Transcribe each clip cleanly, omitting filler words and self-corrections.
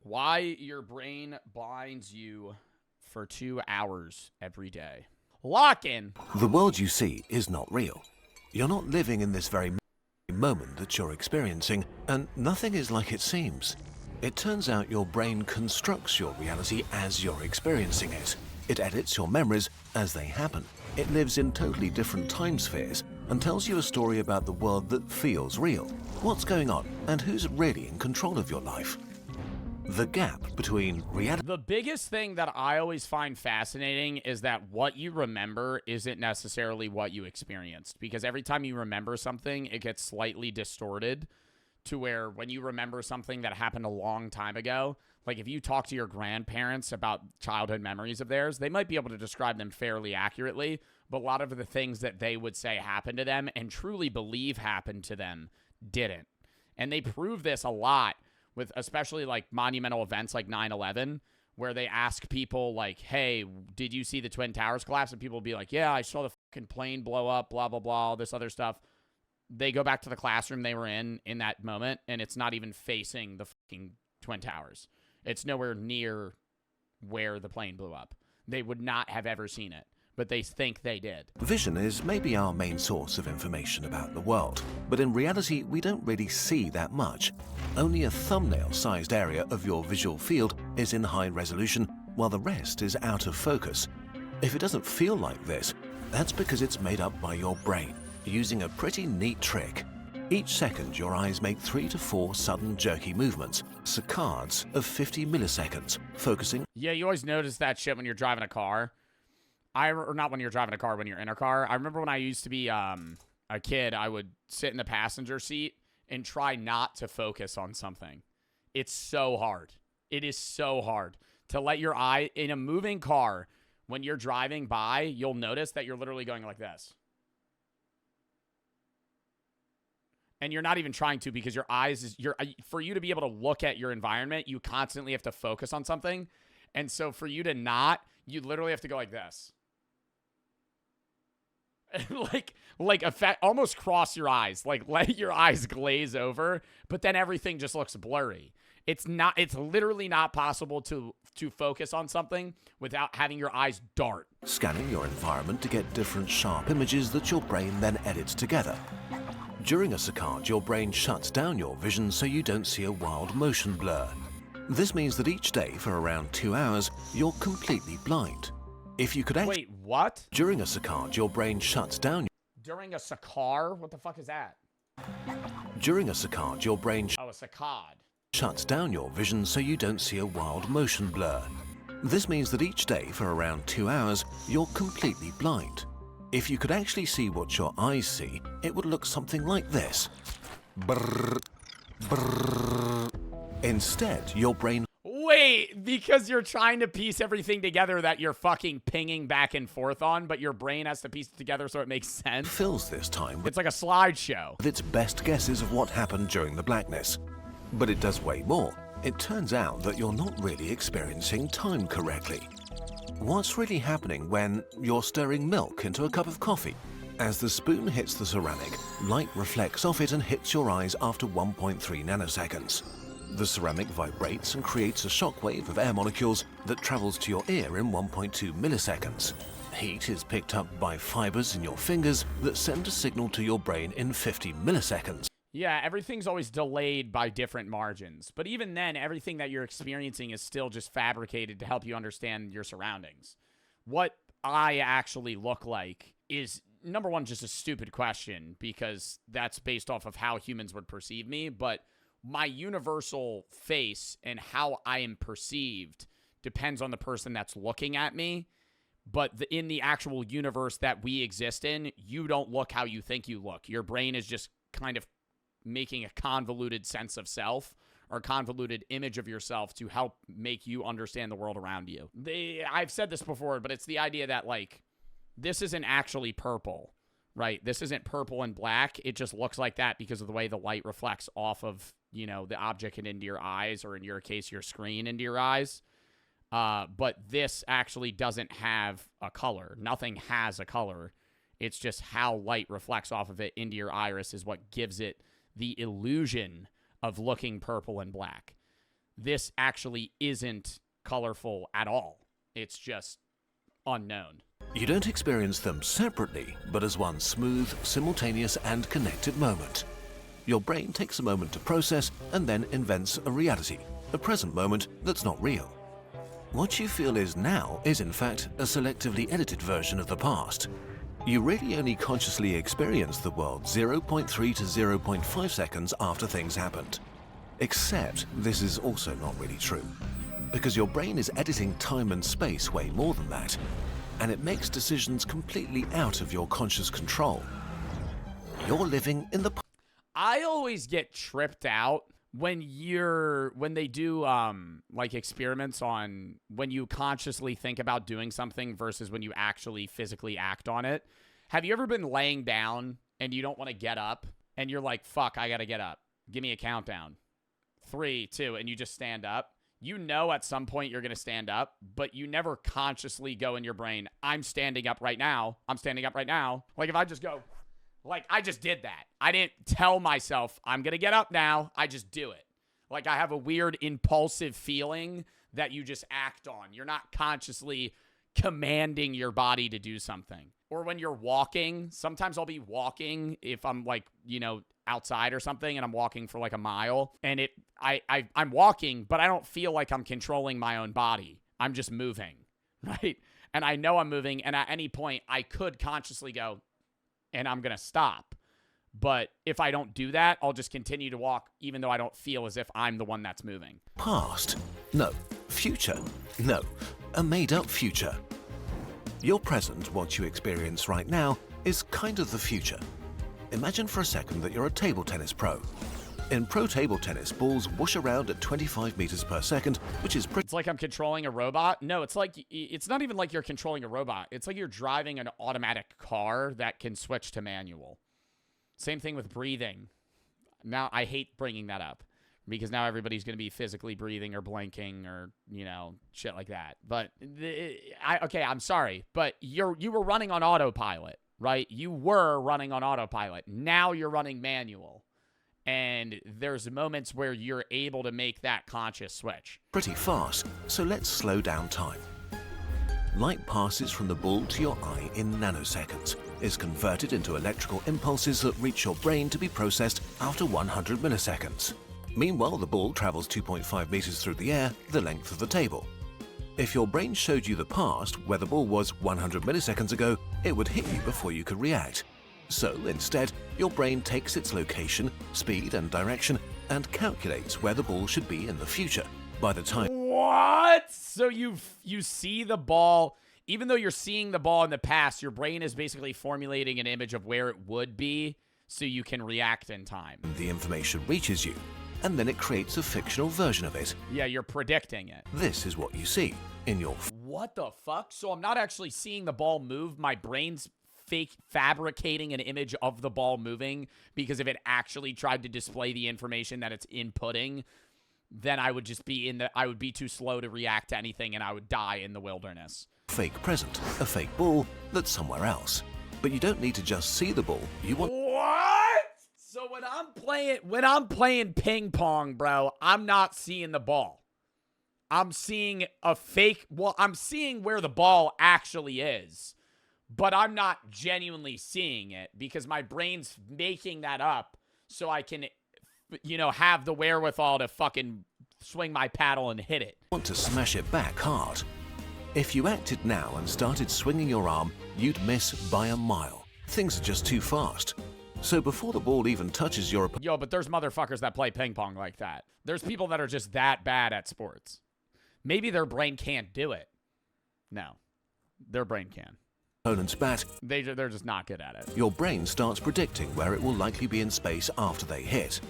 Why your brain blinds you for 2 hours every day. Lock in. The world you see is not real. You're not living in this very moment that you're experiencing, and nothing is like it seems. It turns out your brain constructs your reality as you're experiencing it. It edits your memories as they happen. It lives in totally different time spheres and tells you a story about the world that feels real. What's going on and who's really in control of your life? The gap between reality. The biggest thing that I always find fascinating is that what you remember isn't necessarily what you experienced, because every time you remember something, it gets slightly distorted to where when you remember something that happened a long time ago, like if you talk to your grandparents about childhood memories of theirs, they might be able to describe them fairly accurately, but a lot of the things that they would say happened to them and truly believe happened to them didn't. And they prove this a lot with especially like monumental events like 9/11, where they ask people like, hey, did you see the Twin Towers collapse? And people will be like, yeah, I saw the fucking plane blow up, blah, blah, blah, all this other stuff. They go back to the classroom they were in that moment, and it's not even facing the fucking Twin Towers. It's nowhere near where the plane blew up. They would not have ever seen it, but they think they did. Vision is maybe our main source of information about the world, but in reality, we don't really see that much. Only a thumbnail-sized area of your visual field is in high resolution, while the rest is out of focus. If it doesn't feel like this, that's because it's made up by your brain, using a pretty neat trick. Each second, your eyes make 3 to 4 sudden jerky movements, saccades of 50 milliseconds, focusing. Yeah, you always notice that shit when you're driving a car. Or not when you're driving a car, when you're in a car. I remember when I used to be a kid, I would sit in the passenger seat and try not to focus on something. It's so hard. It is so hard to let your eye, in a moving car, when you're driving by, you'll notice that you're literally going like this. And you're not even trying to, because your eyes, for you to be able to look at your environment, you constantly have to focus on something. And so for you to not, you literally have to go like this. Almost cross your eyes, like let your eyes glaze over, but then everything just looks blurry. It's literally not possible to focus on something without having your eyes dart. Scanning your environment to get different sharp images that your brain then edits together. During a saccade, your brain shuts down your vision so you don't see a wild motion blur. This means that each day for around 2 hours, you're completely blind. If you could actually... Wait, what? During a saccade, your brain shuts down... During a saccade? What the fuck is that? During a saccade, your brain... Oh, a saccade. Shuts down your vision so you don't see a wild motion blur. This means that each day for around 2 hours, you're completely blind. If you could actually see what your eyes see, it would look something like this. Brrr, brrr. Instead, your brain... Wait, because you're trying to piece everything together that you're fucking pinging back and forth on, but your brain has to piece it together so it makes sense? fills this time It's like a slideshow. with its best guesses of what happened during the blackness. But it does way more. It turns out that you're not really experiencing time correctly. What's really happening when you're stirring milk into a cup of coffee? As the spoon hits the ceramic, light reflects off it and hits your eyes after 1.3 nanoseconds. The ceramic vibrates and creates a shockwave of air molecules that travels to your ear in 1.2 milliseconds. Heat is picked up by fibers in your fingers that send a signal to your brain in 50 milliseconds. Yeah, everything's always delayed by different margins. But even then, everything that you're experiencing is still just fabricated to help you understand your surroundings. What I actually look like is, number one, just a stupid question, because that's based off of how humans would perceive me. But my universal face and how I am perceived depends on the person that's looking at me. But in the actual universe that we exist in, you don't look how you think you look. Your brain is just kind of making a convoluted sense of self or convoluted image of yourself to help make you understand the world around you. I've said this before, but it's the idea that, like, this isn't actually purple, right? This isn't purple and black. It just looks like that because of the way the light reflects off of, you know, the object and into your eyes, or in your case, your screen into your eyes. But this actually doesn't have a color. Nothing has a color. It's just how light reflects off of it into your iris is what gives it the illusion of looking purple and black. this actually isn't colorful at all. It's just unknown. You don't experience them separately, but as one smooth, simultaneous, and connected moment. Your brain takes a moment to process and then invents a reality, a present moment that's not real. What you feel is now is in fact a selectively edited version of the past. You really only consciously experience the world 0.3 to 0.5 seconds after things happened. Except this is also not really true, because your brain is editing time and space way more than that, and it makes decisions completely out of your conscious control. You're living in the past. I always get tripped out when they do like experiments on when you consciously think about doing something versus when you actually physically act on it. Have you ever been laying down and you don't want to get up and you're like, fuck, I gotta get up, give me a countdown, 3, 2, and you just stand up? You know at some point you're gonna stand up, but you never consciously go in your brain, I'm standing up right now, I'm standing up right now. Like if I just go, like, I just did that. I didn't tell myself, I'm going to get up now. I just do it. Like, I have a weird impulsive feeling that you just act on. You're not consciously commanding your body to do something. Or when you're walking, sometimes I'll be walking if I'm, like, you know, outside or something, and I'm walking for, like, a mile. And I'm walking, but I don't feel like I'm controlling my own body. I'm just moving, right? And I know I'm moving, and at any point, I could consciously go, and I'm going to stop. But if I don't do that, I'll just continue to walk even though I don't feel as if I'm the one that's moving. Past? No. Future? No. A made-up future. Your present, what you experience right now, is kind of the future. Imagine for a second that you're a table tennis pro. In pro table tennis, balls whoosh around at 25 meters per second, which is pretty... It's like I'm controlling a robot. No, it's not even like you're controlling a robot. It's like you're driving an automatic car that can switch to manual. Same thing with breathing. Now, I hate bringing that up because now everybody's going to be physically breathing or blinking or, you know, shit like that. But, okay, I'm sorry, but you were running on autopilot, right? You were running on autopilot. Now you're running manual. And there's moments where you're able to make that conscious switch. Pretty fast, so let's slow down time. Light passes from the ball to your eye in nanoseconds, is converted into electrical impulses that reach your brain to be processed after 100 milliseconds. Meanwhile, the ball travels 2.5 meters through the air, the length of the table. If your brain showed you the past, where the ball was 100 milliseconds ago, it would hit you before you could react. So, instead, your brain takes its location, speed, and direction and calculates where the ball should be in the future. By the time... What? So you see the ball, even though you're seeing the ball in the past, your brain is basically formulating an image of where it would be so you can react in time. The information reaches you, and then it creates a fictional version of it. Yeah, you're predicting it. This is what you see in your... What the fuck? So I'm not actually seeing the ball move. My brain's fake fabricating an image of the ball moving, because if it actually tried to display the information that it's inputting, then I would just be I would be too slow to react to anything and I would die in the wilderness. Fake present, a fake ball that's somewhere else. But you don't need to just see the ball. You want... What? So when I'm playing ping pong, bro, I'm not seeing the ball. I'm seeing a fake, well, I'm seeing where the ball actually is. But I'm not genuinely seeing it because my brain's making that up so I can, you know, have the wherewithal to fucking swing my paddle and hit it. Want to smash it back hard. If you acted now and started swinging your arm, you'd miss by a mile. Things are just too fast. So before the ball even touches your opponent... Yo, but there's motherfuckers that play ping pong like that. There's people that are just that bad at sports. Maybe their brain can't do it. No, their brain can. Opponent's bat, they're just not good at it. Your brain starts predicting where it will likely be in space after they hit,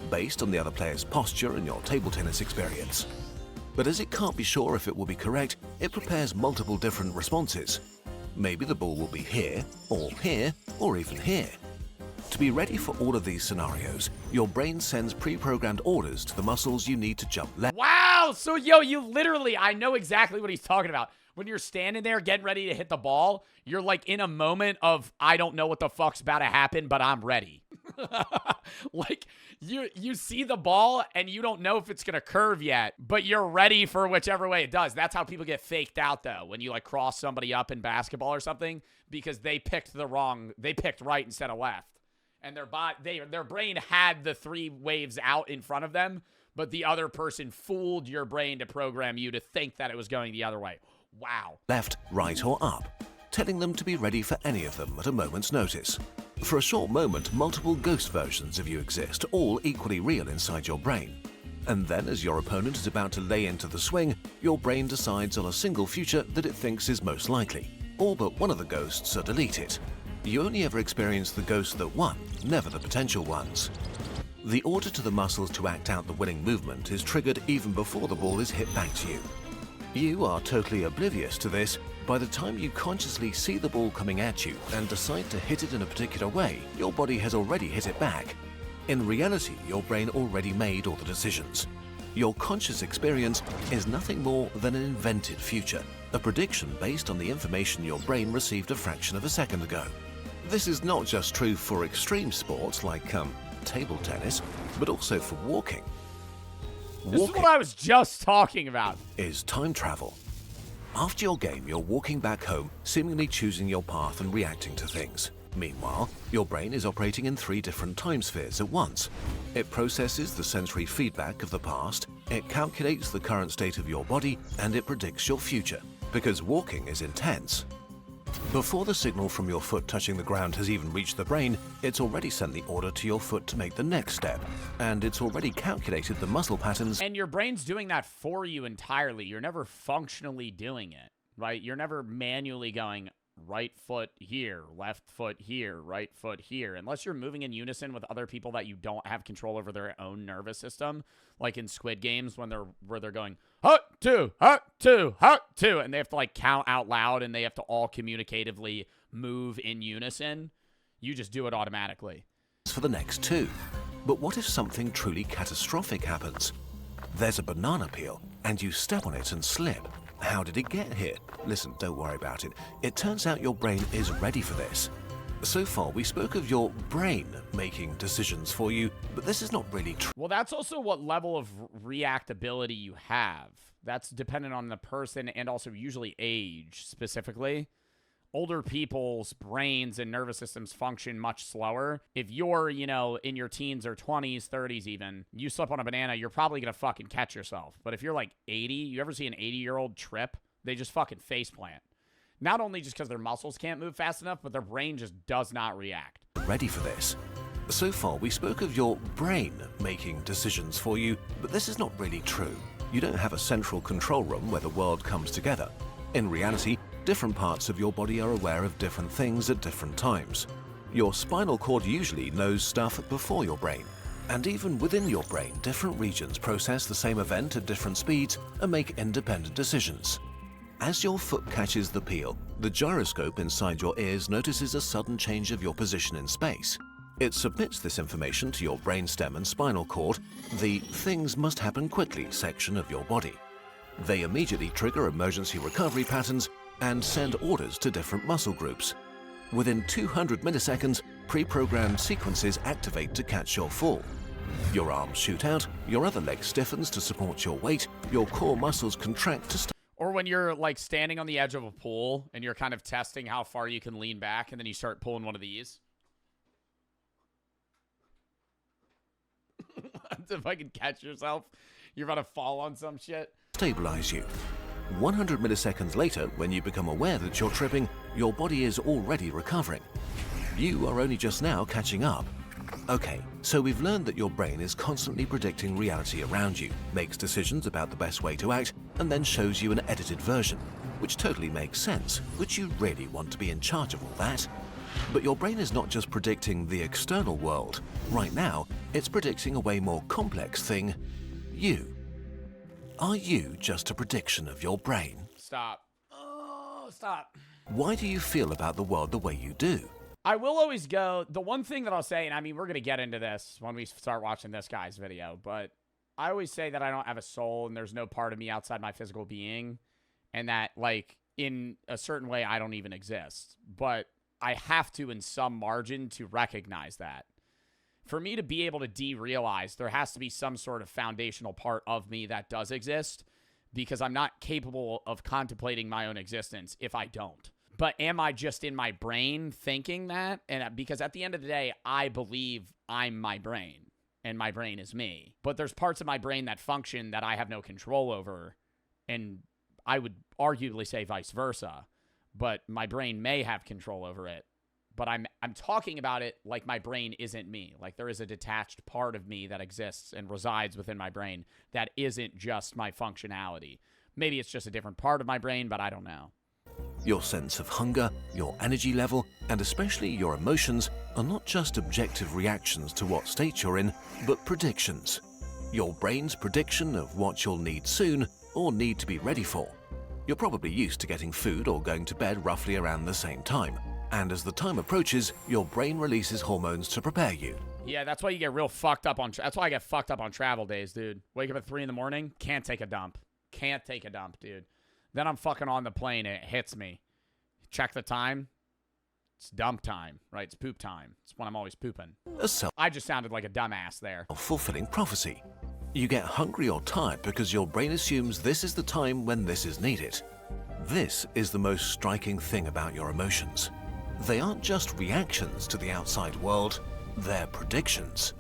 based on the other player's posture and your table tennis experience. But as it can't be sure if it will be correct, it prepares multiple different responses. Maybe the ball will be here, or even here. To be ready for all of these scenarios, your brain sends pre-programmed orders to the muscles you need to jump left. Wow! So, yo, you literally, I know exactly what he's talking about. When you're standing there getting ready to hit the ball, you're like in a moment of, I don't know what the fuck's about to happen, but I'm ready. Like you see the ball and you don't know if it's gonna curve yet, but you're ready for whichever way it does. That's how people get faked out though, when you like cross somebody up in basketball or something, because they picked right instead of left. And their brain had the 3 waves out in front of them, but the other person fooled your brain to program you to think that it was going the other way. Wow. Left, right, or up, telling them to be ready for any of them at a moment's notice. For a short moment, multiple ghost versions of you exist, all equally real inside your brain. And then, as your opponent is about to lay into the swing, your brain decides on a single future that it thinks is most likely. All but one of the ghosts are deleted. You only ever experience the ghosts that won, never the potential ones. The order to the muscles to act out the winning movement is triggered even before the ball is hit back to you. You are totally oblivious to this. By the time you consciously see the ball coming at you and decide to hit it in a particular way, your body has already hit it back. In reality, your brain already made all the decisions. Your conscious experience is nothing more than an invented future, a prediction based on the information your brain received a fraction of a second ago. This is not just true for extreme sports like table tennis, but also for walking. This is what I was just talking about. Is time travel. After your game, you're walking back home, seemingly choosing your path and reacting to things. Meanwhile, your brain is operating in 3 different time spheres at once. It processes the sensory feedback of the past, it calculates the current state of your body, and it predicts your future. Because walking is intense. Before the signal from your foot touching the ground has even reached the brain, it's already sent the order to your foot to make the next step, and it's already calculated the muscle patterns. And your brain's doing that for you entirely. You're never functionally doing it, right? You're never manually going right foot here, left foot here, right foot here, unless you're moving in unison with other people that you don't have control over their own nervous system, like in Squid Games when they're going hut two, and they have to like count out loud and they have to all communicatively move in unison. You just do it automatically. For the next 2. But what if something truly catastrophic happens? There's a banana peel and you step on it and slip. How did it get here? Listen, don't worry about it. It turns out your brain is ready for this. So far, we spoke of your brain making decisions for you, but this is not really true. Well, that's also what level of reactability you have. That's dependent on the person and also usually age specifically. Older people's brains and nervous systems function much slower. If you're, in your teens or 20s, 30s even, you slip on a banana, you're probably going to fucking catch yourself. But if you're like 80, you ever see an 80-year-old trip? They just fucking faceplant. Not only just because their muscles can't move fast enough, but their brain just does not react. Ready for this. So far, we spoke of your brain making decisions for you, but this is not really true. You don't have a central control room where the world comes together. In reality, different parts of your body are aware of different things at different times. Your spinal cord usually knows stuff before your brain. And even within your brain, different regions process the same event at different speeds and make independent decisions. As your foot catches the peel, the gyroscope inside your ears notices a sudden change of your position in space. It submits this information to your brainstem and spinal cord, the things must happen quickly section of your body. They immediately trigger emergency recovery patterns and send orders to different muscle groups. Within 200 milliseconds, pre-programmed sequences activate to catch your fall. Your arms shoot out, your other leg stiffens to support your weight, your core muscles contract to Or when you're like standing on the edge of a pool and you're kind of testing how far you can lean back and then you start pulling one of these. If I can catch yourself, you're about to fall on some shit. Stabilize you. 100 milliseconds later, when you become aware that you're tripping, your body is already recovering. You are only just now catching up. Okay, so we've learned that your brain is constantly predicting reality around you, makes decisions about the best way to act, and then shows you an edited version, which totally makes sense. Would you really want to be in charge of all that? But your brain is not just predicting the external world. Right now, it's predicting a way more complex thing, you. Are you just a prediction of your brain? Stop. Oh, stop. Why do you feel about the world the way you do? I will always go, the one thing that I'll say, and I mean, we're going to get into this when we start watching this guy's video, but I always say that I don't have a soul and there's no part of me outside my physical being, and that, like, in a certain way, I don't even exist. But I have to, in some margin, to recognize that. For me to be able to derealize, there has to be some sort of foundational part of me that does exist, because I'm not capable of contemplating my own existence if I don't. But am I just in my brain thinking that? And because at the end of the day, I believe I'm my brain and my brain is me. But there's parts of my brain that function that I have no control over. And I would arguably say vice versa. But my brain may have control over it. But I'm talking about it like my brain isn't me. Like there is a detached part of me that exists and resides within my brain that isn't just my functionality. Maybe it's just a different part of my brain, but I don't know. Your sense of hunger, your energy level, and especially your emotions are not just objective reactions to what state you're in, but predictions. Your brain's prediction of what you'll need soon or need to be ready for. You're probably used to getting food or going to bed roughly around the same time. And as the time approaches, your brain releases hormones to prepare you. Yeah, that's why you get real fucked up on... That's why I get fucked up on travel days, dude. Wake up at 3 in the morning, can't take a dump. Can't take a dump, dude. Then I'm fucking on the plane and it hits me. Check the time. It's dump time, right? It's poop time. It's when I'm always pooping. I just sounded like a dumbass there. A fulfilling prophecy. You get hungry or tired because your brain assumes this is the time when this is needed. This is the most striking thing about your emotions. They aren't just reactions to the outside world, they're predictions.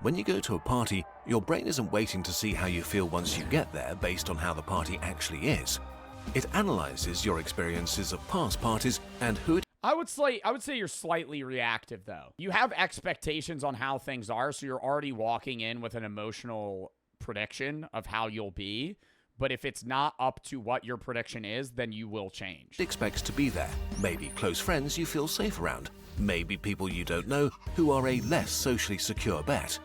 When you go to a party, your brain isn't waiting to see how you feel once you get there based on how the party actually is. It analyzes your experiences of past parties and who it... I would say you're slightly reactive, though. You have expectations on how things are, so you're already walking in with an emotional prediction of how you'll be. But if it's not up to what your prediction is, then you will change. Expects to be there. Maybe close friends you feel safe around. Maybe people you don't know who are a less socially secure bet.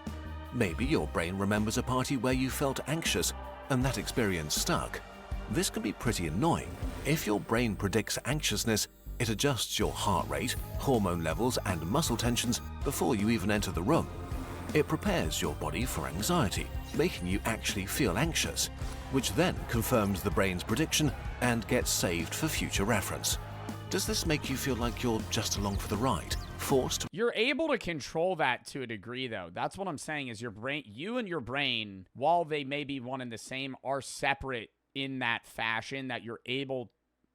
Maybe your brain remembers a party where you felt anxious and that experience stuck. This can be pretty annoying. If your brain predicts anxiousness, it adjusts your heart rate, hormone levels, and muscle tensions before you even enter the room. It prepares your body for anxiety, making you actually feel anxious, which then confirms the brain's prediction and gets saved for future reference. Does this make you feel like you're just along for the ride? Forced? You're able to control that to a degree, though. That's what I'm saying is your brain, you and your brain, while they may be one and the same, are separate in that fashion that you're able,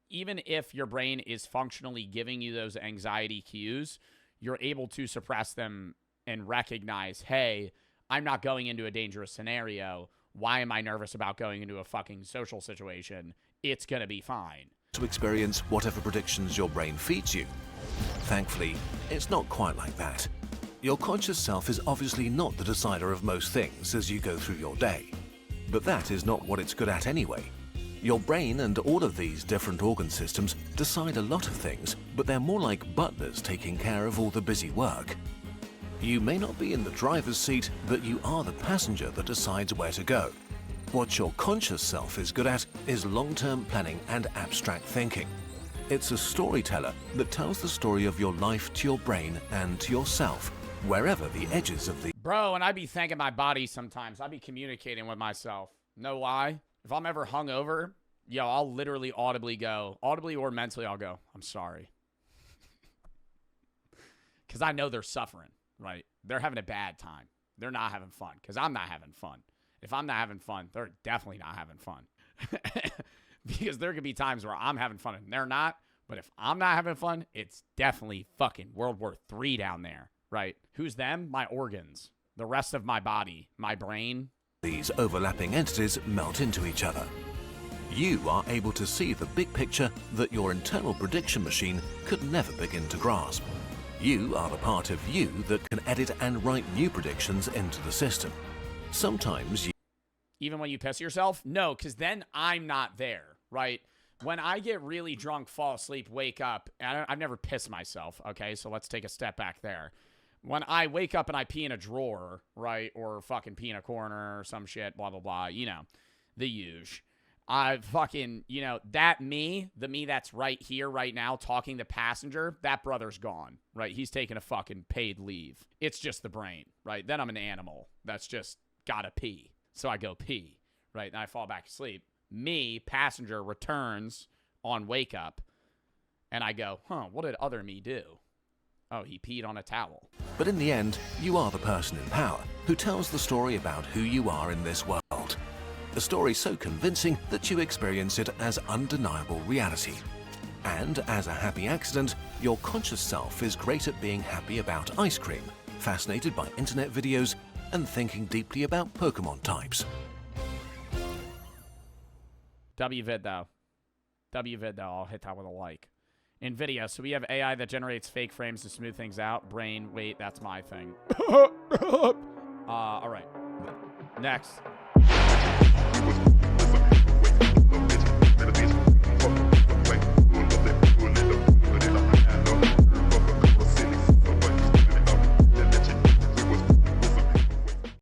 even if your brain is functionally giving you those anxiety cues, you're able to suppress them and recognize, hey, I'm not going into a dangerous scenario. Why am I nervous about going into a fucking social situation? It's going to be fine. To experience whatever predictions your brain feeds you. Thankfully, it's not quite like that. Your conscious self is obviously not the decider of most things as you go through your day. But that is not what it's good at anyway. Your brain and all of these different organ systems decide a lot of things, but they're more like butlers taking care of all the busy work. You may not be in the driver's seat, but you are the passenger that decides where to go. What your conscious self is good at is long-term planning and abstract thinking. It's a storyteller that tells the story of your life to your brain and to yourself, wherever the edges of the... Bro, and I be thanking my body sometimes. I be communicating with myself. No lie. If I'm ever hungover, yo, I'll literally audibly or mentally I'll go, I'm sorry. Because I know they're suffering. Right? They're having a bad time. They're not having fun because I'm not having fun. If I'm not having fun, they're definitely not having fun. Because there could be times where I'm having fun and they're not. But if I'm not having fun, it's definitely fucking World War III down there. Right? Who's them? My organs. The rest of my body. My brain. These overlapping entities melt into each other. You are able to see the big picture that your internal prediction machine could never begin to grasp. You are the part of you that can edit and write new predictions into the system. Sometimes you... Even when you piss yourself? No, because then I'm not there, right? When I get really drunk, fall asleep, wake up, and I've never pissed myself, okay? So let's take a step back there. When I wake up and I pee in a drawer, right? Or fucking pee in a corner or some shit, blah, blah, blah, you know, the usual. I fucking, you know, that me, the me that's right here, right now, talking to passenger, that brother's gone, right? He's taking a fucking paid leave. It's just the brain, right? Then I'm an animal that's just gotta pee. So I go pee, right? And I fall back asleep. Me, passenger, returns on wake up, and I go, huh, what did other me do? Oh, he peed on a towel. But in the end, you are the person in power who tells the story about who you are in this world. A story so convincing that you experience it as undeniable reality. And as a happy accident, your conscious self is great at being happy about ice cream, fascinated by internet videos, and thinking deeply about Pokemon types. WVid though. WVid though, I'll hit that with a like. NVIDIA, so we have AI that generates fake frames to smooth things out. Brain, wait, that's my thing. Alright. Next.